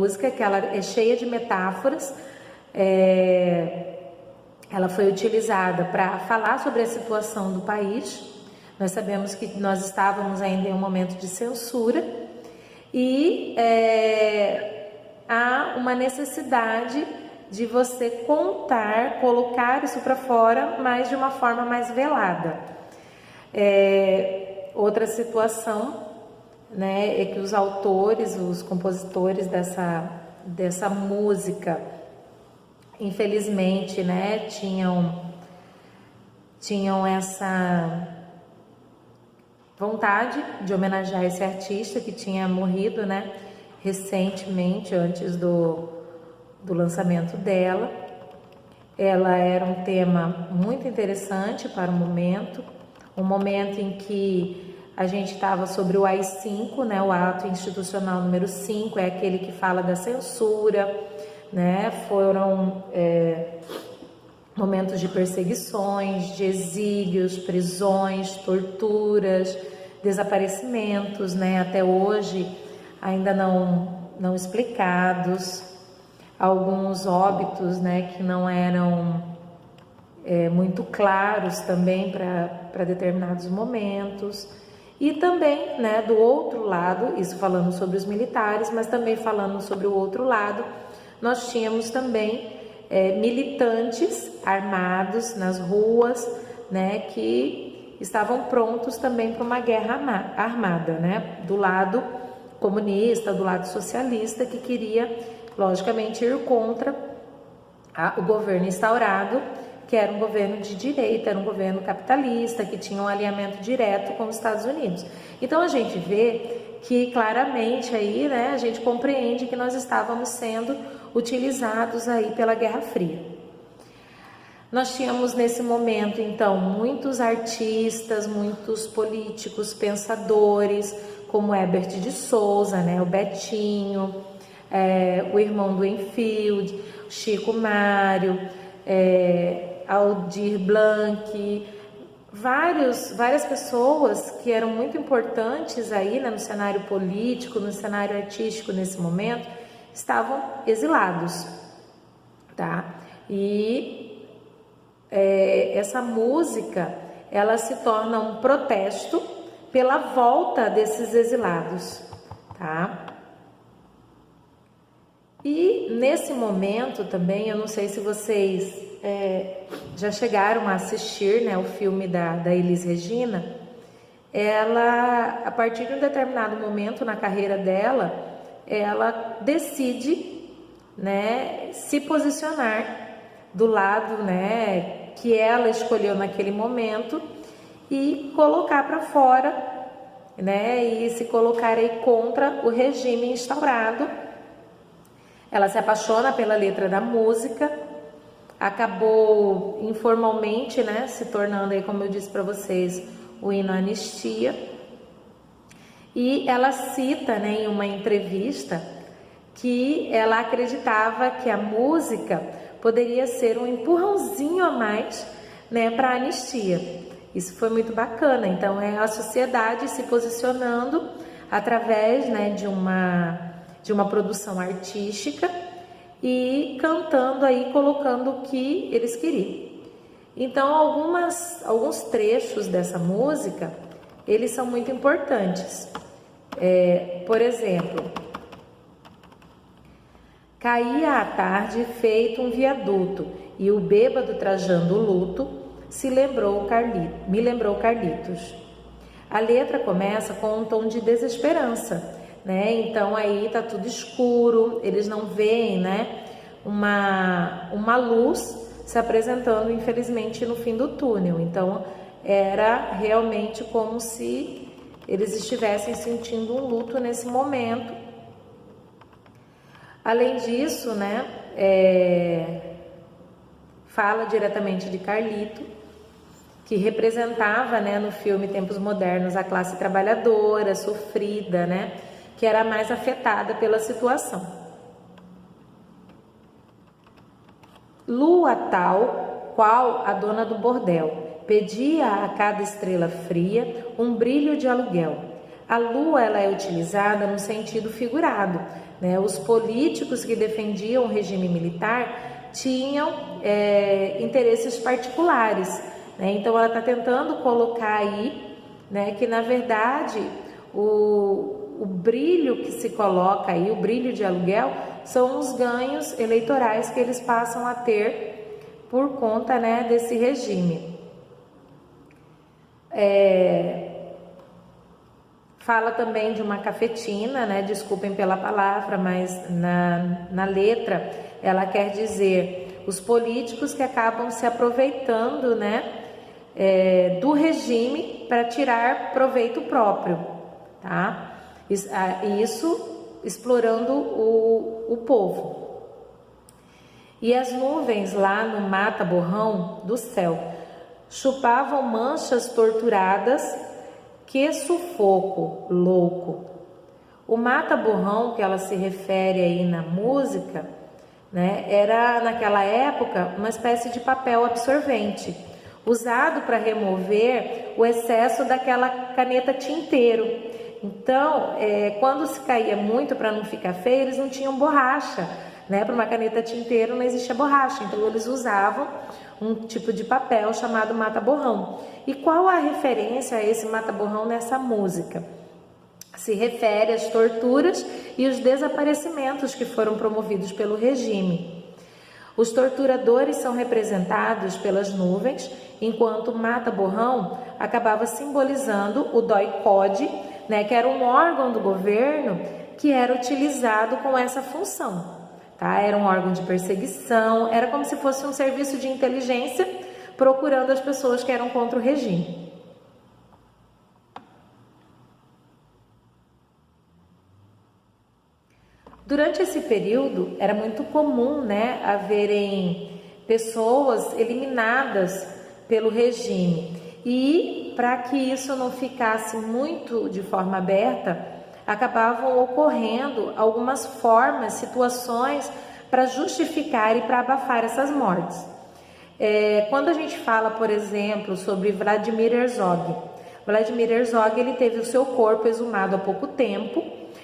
música, que ela é cheia de metáforas. Ela foi utilizada para falar sobre a situação do país. Nós sabemos que nós estávamos ainda em um momento de censura e há uma necessidade de você contar, colocar isso para fora, mas de uma forma mais velada. Outra situação, né, é que os autores, os compositores dessa música, infelizmente, né, tinham essa vontade de homenagear esse artista que tinha morrido, né, recentemente, antes do lançamento dela. Ela era um tema muito interessante para o momento, um momento em que a gente estava sobre o AI-5, né, o ato institucional número 5, é aquele que fala da censura, né, foram momentos de perseguições, de exílios, prisões, torturas, desaparecimentos, né, até hoje ainda não explicados, alguns óbitos, né, que não eram muito claros também para determinados momentos. E também, né, do outro lado, isso falando sobre os militares, mas também falando sobre o outro lado, nós tínhamos também militantes armados nas ruas, né, que estavam prontos também para uma guerra armada, né, do lado comunista, do lado socialista, que queria, logicamente, ir contra o governo instaurado, que era um governo de direita, era um governo capitalista, que tinha um alinhamento direto com os Estados Unidos. Então a gente vê que claramente aí, né, a gente compreende que nós estávamos sendo utilizados aí pela Guerra Fria. Nós tínhamos nesse momento, então, muitos artistas, muitos políticos, pensadores, como Herbert de Souza, né, o Betinho, o irmão do Enfield, Chico Mário, Aldir Blanc, várias pessoas que eram muito importantes aí, né, no cenário político, no cenário artístico nesse momento, estavam exilados, tá? E essa música, ela se torna um protesto pela volta desses exilados, tá? E nesse momento também, eu não sei se vocês já chegaram a assistir, né, o filme da Elis Regina. Ela, a partir de um determinado momento na carreira dela, ela decide, né, se posicionar do lado, né, que ela escolheu naquele momento e colocar para fora, né, e se colocar aí contra o regime instaurado. Ela se apaixona pela letra da música, acabou informalmente, né, se tornando aí, como eu disse para vocês, o hino à anistia. E ela cita, né, em uma entrevista que ela acreditava que a música poderia ser um empurrãozinho a mais, né, para a anistia. Isso foi muito bacana. Então é a sociedade se posicionando através, né, de uma produção artística e cantando aí, colocando o que eles queriam. Então alguns trechos dessa música, eles são muito importantes. Por exemplo, caía a tarde feito um viaduto, e o bêbado trajando o luto me lembrou Carlitos. A letra começa com um tom de desesperança, né? Então aí tá tudo escuro, eles não veem, né, uma luz se apresentando, infelizmente, no fim do túnel. Então era realmente como se eles estivessem sentindo um luto nesse momento. Além disso, né, fala diretamente de Carlito, que representava, né, no filme Tempos Modernos, a classe trabalhadora, sofrida, né, que era mais afetada pela situação. Lua tal, qual a dona do bordel, pedia a cada estrela fria um brilho de aluguel. a lua ela é utilizada no sentido figurado, né? Os políticos que defendiam o regime militar tinham interesses particulares, né? Então ela está tentando colocar aí, né, que na verdade o brilho que se coloca aí, o brilho de aluguel, são os ganhos eleitorais que eles passam a ter por conta, né, desse regime. Fala também de uma cafetina, né? Desculpem pela palavra, mas na letra ela quer dizer os políticos que acabam se aproveitando, né, do regime para tirar proveito próprio, tá? Isso explorando o povo. E as nuvens lá no mata-borrão do céu chupavam manchas torturadas, que sufoco louco. O mata-borrão que ela se refere aí na música, né, era naquela época uma espécie de papel absorvente, usado para remover o excesso daquela caneta tinteiro. Então, quando se caía muito, para não ficar feio, eles não tinham borracha, né? Para uma caneta tinteiro não existia borracha, então eles usavam um tipo de papel chamado mata-borrão. E qual a referência a esse mata-borrão nessa música? Se refere às torturas e os desaparecimentos que foram promovidos pelo regime. Os torturadores são representados pelas nuvens, enquanto o mata-borrão acabava simbolizando o DOI-CODE, né, que era um órgão do governo que era utilizado com essa função. Tá? Era um órgão de perseguição, era como se fosse um serviço de inteligência procurando as pessoas que eram contra o regime. Durante esse período era muito comum, né, haverem pessoas eliminadas pelo regime, e para que isso não ficasse muito de forma aberta, acabavam ocorrendo algumas formas, situações para justificar e para abafar essas mortes. Quando a gente fala, por exemplo, sobre Vladimir Herzog, ele teve o seu corpo exumado há pouco tempo,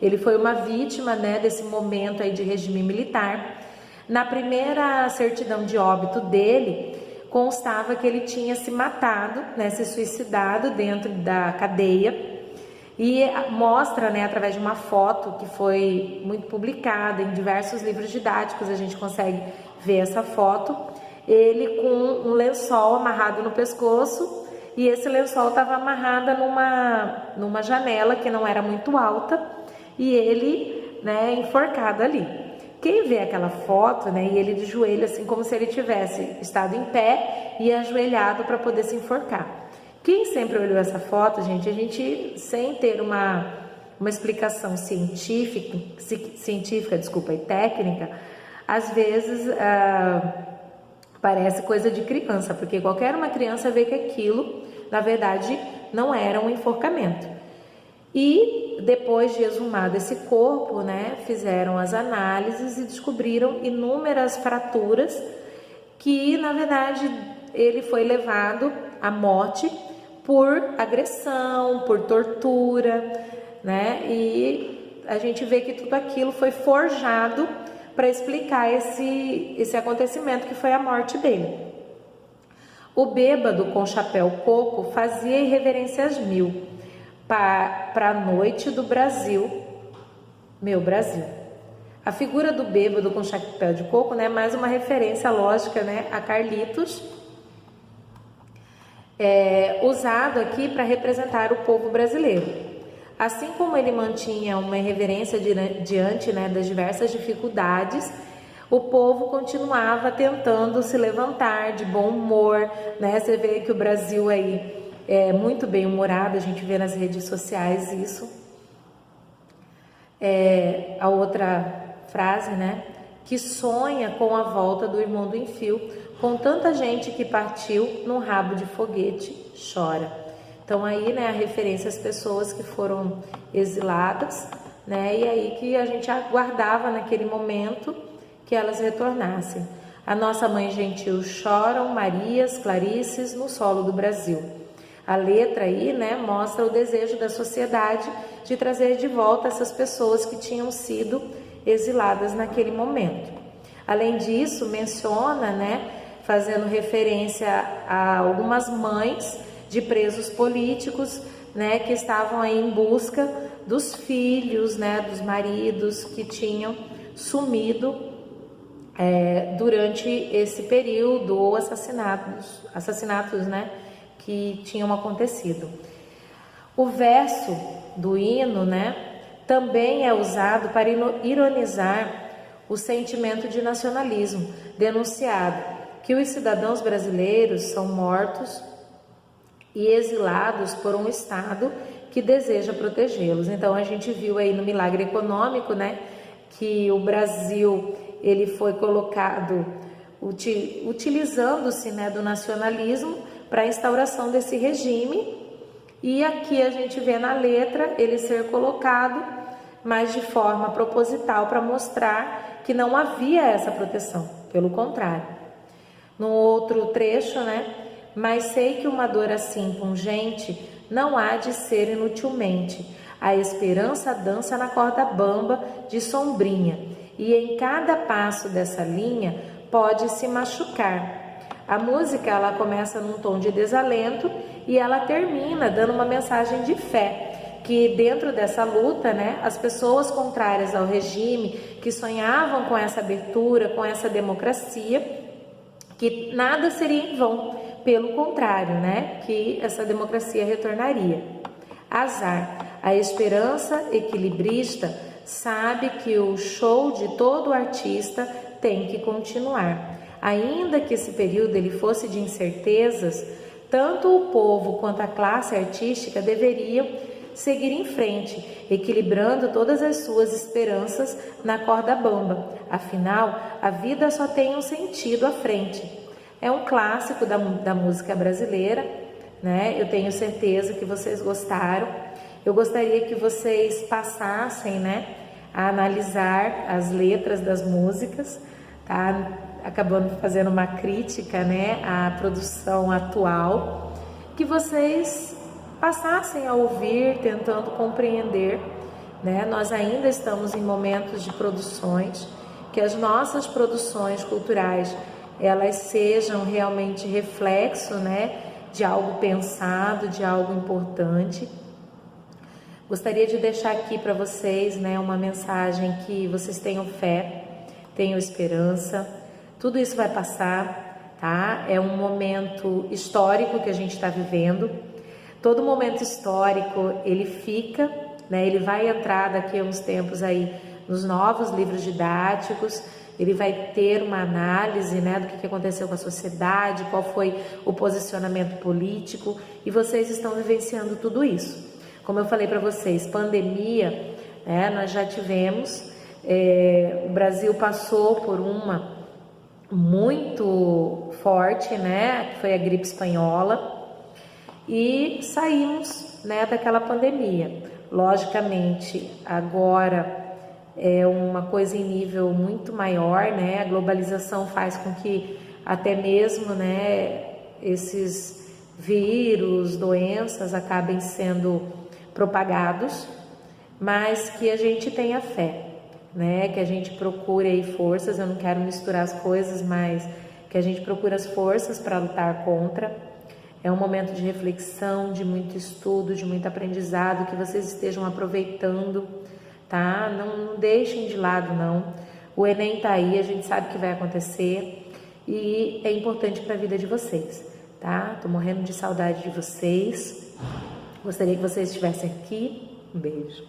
ele foi uma vítima, né, desse momento aí de regime militar. Na primeira certidão de óbito dele, constava que ele tinha se matado, né, se suicidado dentro da cadeia. E mostra, né, através de uma foto que foi muito publicada em diversos livros didáticos, a gente consegue ver essa foto, ele com um lençol amarrado no pescoço, e esse lençol estava amarrado numa janela que não era muito alta, e ele, né, enforcado ali. Quem vê aquela foto, né, e ele de joelho, assim como se ele tivesse estado em pé e ajoelhado para poder se enforcar. Quem sempre olhou essa foto, gente, a gente sem ter uma explicação científica e técnica, às vezes parece coisa de criança, porque qualquer uma criança vê que aquilo, na verdade, não era um enforcamento. E depois de exumado esse corpo, né, fizeram as análises e descobriram inúmeras fraturas que, na verdade, ele foi levado à morte por agressão, por tortura, né? E a gente vê que tudo aquilo foi forjado para explicar esse acontecimento que foi a morte dele. O bêbado com chapéu coco fazia irreverências mil para a noite do Brasil, meu Brasil. A figura do bêbado com chapéu de coco, né, mais uma referência lógica, né, a Carlitos, usado aqui para representar o povo brasileiro. Assim como ele mantinha uma reverência diante, né, das diversas dificuldades, o povo continuava tentando se levantar de bom humor, né? Você vê que o Brasil aí é muito bem humorado, a gente vê nas redes sociais isso. A outra frase, né? Que sonha com a volta do irmão do Enfio, com tanta gente que partiu num rabo de foguete, chora. Então aí, né, a referência às pessoas que foram exiladas, né, e aí que a gente aguardava naquele momento que elas retornassem. A nossa mãe gentil choram Marias, Clarices no solo do Brasil. A letra aí, né, mostra o desejo da sociedade de trazer de volta essas pessoas que tinham sido exiladas naquele momento. Além disso, menciona, né, fazendo referência a algumas mães de presos políticos, né, que estavam aí em busca dos filhos, né, dos maridos que tinham sumido durante esse período, ou assassinatos, né, que tinham acontecido. O verso do hino, né, também é usado para ironizar o sentimento de nacionalismo, denunciado que os cidadãos brasileiros são mortos e exilados por um Estado que deseja protegê-los. Então a gente viu aí no milagre econômico, né, que o Brasil ele foi colocado utilizando-se, né, do nacionalismo para a instauração desse regime, e aqui a gente vê na letra ele ser colocado, mas de forma proposital, para mostrar que não havia essa proteção, pelo contrário. No outro trecho, né, mas sei que uma dor assim pungente não há de ser inutilmente, a esperança dança na corda bamba de sombrinha, e em cada passo dessa linha pode se machucar. A música ela começa num tom de desalento e ela termina dando uma mensagem de fé, que dentro dessa luta, né, as pessoas contrárias ao regime, que sonhavam com essa abertura, com essa democracia, que nada seria em vão, pelo contrário, né, que essa democracia retornaria. Azar, a esperança equilibrista sabe que o show de todo artista tem que continuar. Ainda que esse período ele fosse de incertezas, tanto o povo quanto a classe artística deveriam seguir em frente, equilibrando todas as suas esperanças na corda bamba. Afinal, a vida só tem um sentido à frente. É um clássico da música brasileira, né? Eu tenho certeza que vocês gostaram. Eu gostaria que vocês passassem, né, a analisar as letras das músicas, tá? Acabando fazendo uma crítica, né, à produção atual, que vocês passassem a ouvir, tentando compreender, né? Nós ainda estamos em momentos de produções, que as nossas produções culturais elas sejam realmente reflexo, né, de algo pensado, de algo importante. Gostaria de deixar aqui para vocês, né, uma mensagem que vocês tenham fé, tenham esperança. Tudo isso vai passar, tá? É um momento histórico que a gente está vivendo. Todo momento histórico, ele fica, né? Ele vai entrar daqui a uns tempos aí nos novos livros didáticos. Ele vai ter uma análise, né, do que aconteceu com a sociedade, qual foi o posicionamento político, e vocês estão vivenciando tudo isso. Como eu falei para vocês, pandemia, né, nós já tivemos, o Brasil passou por uma muito forte, né, que foi a gripe espanhola, e saímos, né, daquela pandemia. Logicamente, agora é uma coisa em nível muito maior, né, a globalização faz com que até mesmo, né, esses vírus, doenças acabem sendo propagados, mas que a gente tenha fé, né, que a gente procure aí forças. Eu não quero misturar as coisas, mas que a gente procure as forças para lutar contra. É um momento de reflexão, de muito estudo, de muito aprendizado, que vocês estejam aproveitando, tá? Não deixem de lado, não. O Enem tá aí, a gente sabe que vai acontecer e é importante para a vida de vocês, tá? Tô morrendo de saudade de vocês. Gostaria que vocês estivessem aqui. Um beijo.